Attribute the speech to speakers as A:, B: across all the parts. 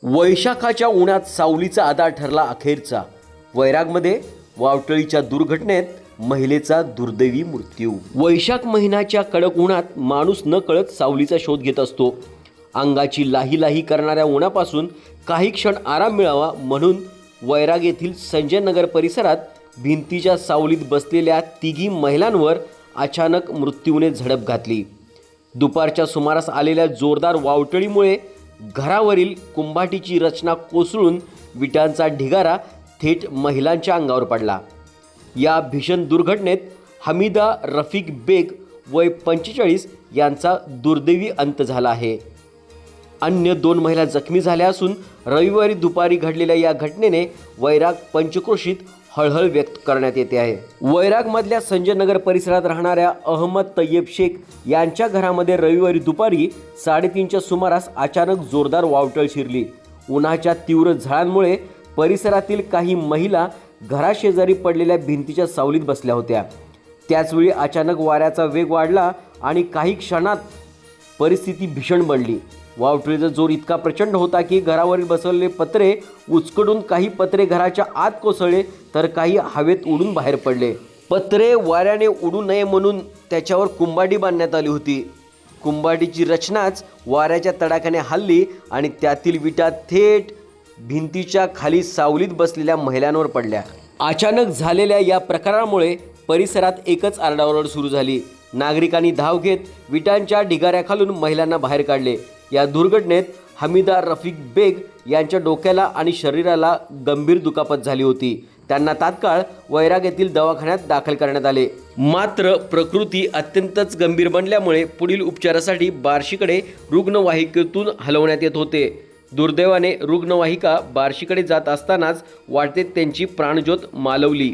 A: वैशाखाच्या उन्हात सावलीचा आधार ठरला अखेरचा. वैरागमध्ये वावटळीच्या दुर्घटनेत महिलेचा दुर्दैवी मृत्यू. वैशाख महिन्याच्या कडक उन्हात माणूस न कळत सावलीचा शोध घेत असतो. अंगाची लाही लाही करणाऱ्या उन्हापासून काही क्षण आराम मिळावा म्हणून वैराग येथील संजय नगर परिसरात भिंतीच्या सावलीत बसलेल्या तिघी महिलांवर अचानक मृत्यूने झडप घातली. दुपारच्या सुमारास आलेल्या जोरदार वावटळीमुळे घरावरील कुंभाटीची रचना कोसळून विटांचा ढिगारा थेट महिलांच्या अंगावर पडला. या भीषण दुर्घटनेत हमीदा रफिक बेग वय 45 यांचा दुर्दैवी अंत झाला आहे. अन्य 2 महिला जखमी झाल्या असून रविवारी दुपारी घडलेल्या या घटनेने वैराग पंचक्रोशीत हळहळ व्यक्त करण्यात येते आहे. वैरागमधल्या संजय नगर परिसरात राहणाऱ्या अहमद तय्यब शेख यांच्या घरामध्ये रविवारी दुपारी 3:30च्या सुमारास अचानक जोरदार वावटळ शिरली. उन्हाच्या तीव्र झळांमुळे परिसरातील काही महिला घराशेजारी पडलेल्या भिंतीच्या सावलीत बसल्या होत्या. त्याचवेळी अचानक वाऱ्याचा वेग वाढला आणि काही क्षणात परिस्थिती भीषण बनली. वावटळीचा जोर इतका प्रचंड होता की घरावरील बसवलेले पत्रे उचकडून काही पत्रे घराच्या आत कोसळले तर काही हवेत उडून बाहेर पडले. पत्रे वाऱ्याने उडू नये म्हणून त्याच्यावर कुंभाटी बांधण्यात आली होती. कुंभाटीची रचनाच वाऱ्याच्या तडाख्याने हलली आणि त्यातील विटा थेट भिंतीच्या खाली सावलीत बसलेल्या महिलांवर पडल्या. अचानक झालेल्या या प्रकारामुळे परिसरात एकच आरडाओरड सुरू झाली. नागरिकांनी धाव घेत विटांच्या ढिगाऱ्याखालून महिलांना बाहेर काढले. या दुर्घटनेत हमीदा रफिक बेग यांच्या डोक्याला आणि शरीराला गंभीर दुखापत झाली होती. त्यांना तात्काळ वैराग येथील दवाखान्यात दाखल करण्यात आले. मात्र प्रकृती अत्यंतच गंभीर बनल्यामुळे पुढील उपचारासाठी बार्शीकडे रुग्णवाहिकेतून हलवण्यात येत होते. दुर्दैवाने रुग्णवाहिका बार्शीकडे जात असतानाच वाटेत त्यांची प्राणज्योत मालवली.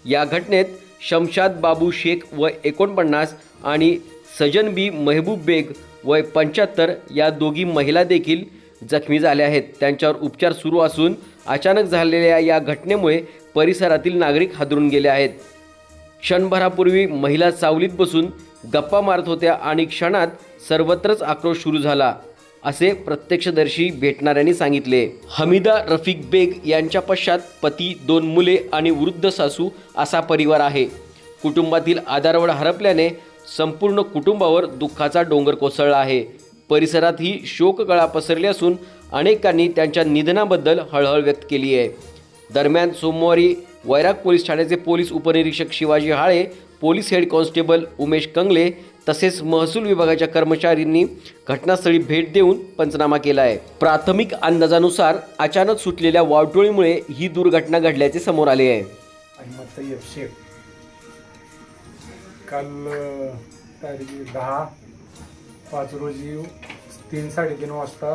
A: या घटनेत शमशाद बाबू शेख वय 49 आणि सजन बी महबूब बेग वय 75 या दोघी महिला देखील जखमी झाल्या आहेत. त्यांच्यावर उपचार सुरू असून अचानक झालेल्या या घटनेमुळे परिसरातील नागरिक हादरून गेले आहेत. क्षणभरापूर्वी महिला सावलीत बसून गप्पा मारत होत्या आणि क्षणात सर्वत्रच आक्रोश सुरू झाला, असे प्रत्यक्षदर्शी भेटणाऱ्यांनी सांगितले. हमीदा रफिक बेग यांच्या पश्चात पती, 2 मुले आणि वृद्ध सासू असा परिवार आहे. कुटुंबातील आधारवड हरपल्याने संपूर्ण कुटुंबावर दुःखाचा डोंगर कोसळला आहे. परिसरात ही शोककळा पसरली असून अनेकांनी त्यांच्या निधनाबद्दल हळहळ व्यक्त केली आहे. दरम्यान सोमवारी वैराग पोलीस ठाण्याचे पोलीस उपनिरीक्षक Shivaji Hale, police head constable Umesh Kangle तसेच महसूल विभागाच्या कर्मचाऱ्यांनी घटनास्थळी भेट देऊन पंचनामा केला आहे. प्राथमिक अंदाजानुसार अचानक सुटलेल्या वावटळीमुळे ही दुर्घटना घडल्याचे समोर आले आहे.
B: अहमद तय्यब शेख काल तारीख 10/5 रोजी 3-3:30 वाजता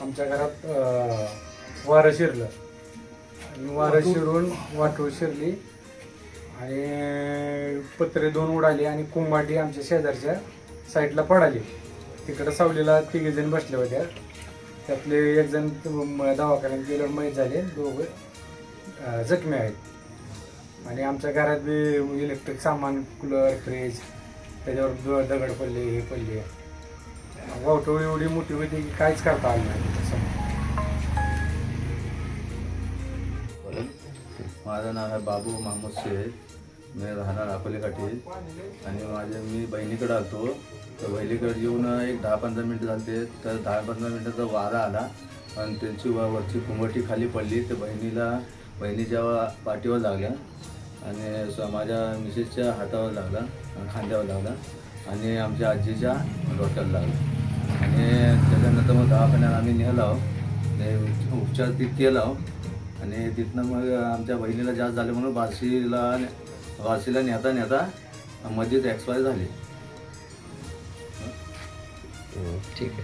B: आमच्या घरात वारं शिरलं आणि वारं शिरून वाटोळ शिरली आणि पत्रे 2 उडाले आणि कुंभाटी आमच्या शेजारच्या साईडला पडाली. तिकडं सावलीला 3 जण बसले होत्या. त्यातले 1 जण दवाखान्यात गेल्यावर मयत झाले, 2 जखमी आहेत. आणि आमच्या घरात बी इलेक्ट्रिक सामान, कूलर, फ्रीज, त्याच्यावर दगड पडले, हे पडले. वावटळ एवढी मोठी होती की काहीच करता आलं नाही.
C: माझं नाव आहे बाबू महमूद शेख. मी राहणार अकोले काठी आणि मी बहिणीकडे आलो. तर बहिणीकडे येऊन एक 10-15 मिनटं झाले. तर 10-15 मिनटाचा वारा आला आणि त्यांची वरची कुंभटी खाली पडली. तर बहिणीच्या पाठीवर लागल्या आणि माझ्या मिसेसच्या हातावर लागला, खांद्यावर लागला आणि आमच्या आजीच्या डोक्याला लागला. आणि त्याच्यानंतर मग दवाखान्यात आम्ही नेलो, उपचार ती केला आणि तिथनं मग आमच्या बहिणीला जास्त झाले म्हणून बार्शीला नेता मध्येच एक्सपायर झाली.
A: ठीक आहे.